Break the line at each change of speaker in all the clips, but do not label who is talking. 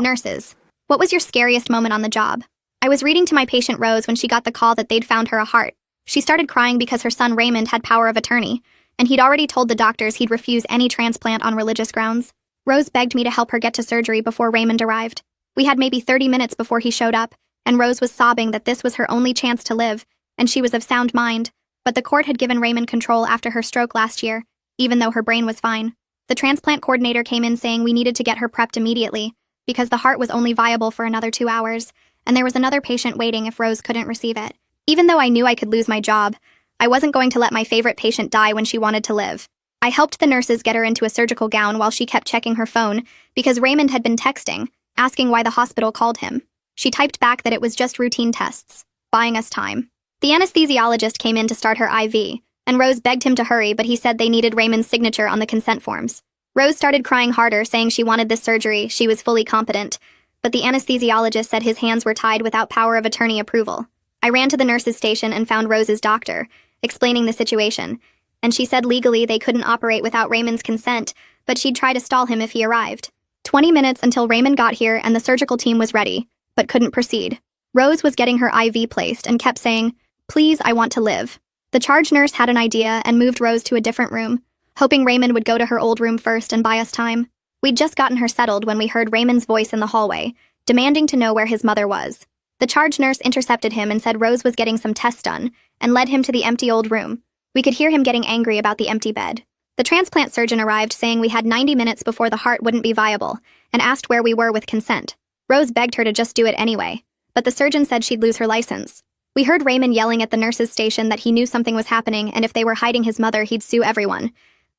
Nurses. What was your scariest moment on the job? I was reading to my patient Rose when she got the call that they'd found her a heart. She started crying because her son Raymond had power of attorney, and he'd already told the doctors he'd refuse any transplant on religious grounds. Rose begged me to help her get to surgery before Raymond arrived. We had maybe 30 minutes before he showed up, and Rose was sobbing that this was her only chance to live, and she was of sound mind, but the court had given Raymond control after her stroke last year, even though her brain was fine. The transplant coordinator came in saying we needed to get her prepped immediately, because the heart was only viable for another 2 hours, and there was another patient waiting if Rose couldn't receive it. Even though I knew I could lose my job, I wasn't going to let my favorite patient die when she wanted to live. I helped the nurses get her into a surgical gown while she kept checking her phone, because Raymond had been texting, asking why the hospital called him. She typed back that it was just routine tests, buying us time. The anesthesiologist came in to start her IV, and Rose begged him to hurry, but he said they needed Raymond's signature on the consent forms. Rose started crying harder, saying she wanted this surgery, she was fully competent, but the anesthesiologist said his hands were tied without power of attorney approval. I ran to the nurse's station and found Rose's doctor, explaining the situation, and she said legally they couldn't operate without Raymond's consent, but she'd try to stall him if he arrived. 20 minutes until Raymond got here and the surgical team was ready, but couldn't proceed. Rose was getting her IV placed and kept saying, "Please, I want to live." The charge nurse had an idea and moved Rose to a different room, hoping Raymond would go to her old room first and buy us time. We'd just gotten her settled when we heard Raymond's voice in the hallway, demanding to know where his mother was. The charge nurse intercepted him and said Rose was getting some tests done, and led him to the empty old room. We could hear him getting angry about the empty bed. The transplant surgeon arrived saying we had 90 minutes before the heart wouldn't be viable, and asked where we were with consent. Rose begged her to just do it anyway, but the surgeon said she'd lose her license. We heard Raymond yelling at the nurse's station that he knew something was happening and if they were hiding his mother, he'd sue everyone.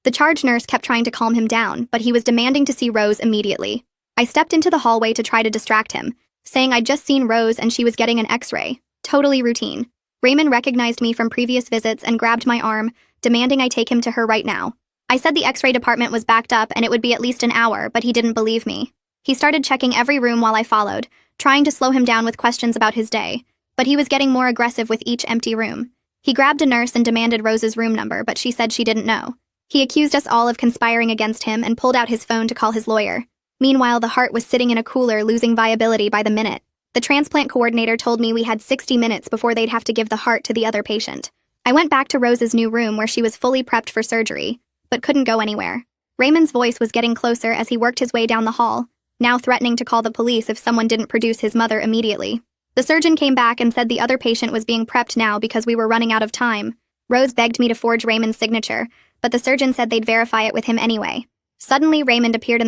The charge nurse kept trying to calm him down, but he was demanding to see Rose immediately. I stepped into the hallway to try to distract him, saying I'd just seen Rose and she was getting an x-ray. Totally routine. Raymond recognized me from previous visits and grabbed my arm, demanding I take him to her right now. I said the x-ray department was backed up and it would be at least an hour, but he didn't believe me. He started checking every room while I followed, trying to slow him down with questions about his day, but he was getting more aggressive with each empty room. He grabbed a nurse and demanded Rose's room number, but she said she didn't know. He accused us all of conspiring against him and pulled out his phone to call his lawyer. Meanwhile, the heart was sitting in a cooler, losing viability by the minute. The transplant coordinator told me we had 60 minutes before they'd have to give the heart to the other patient. I went back to Rose's new room where she was fully prepped for surgery, but couldn't go anywhere. Raymond's voice was getting closer as he worked his way down the hall, now threatening to call the police if someone didn't produce his mother immediately. The surgeon came back and said the other patient was being prepped now because we were running out of time. Rose begged me to forge Raymond's signature, but the surgeon said they'd verify it with him anyway. Suddenly, Raymond appeared in the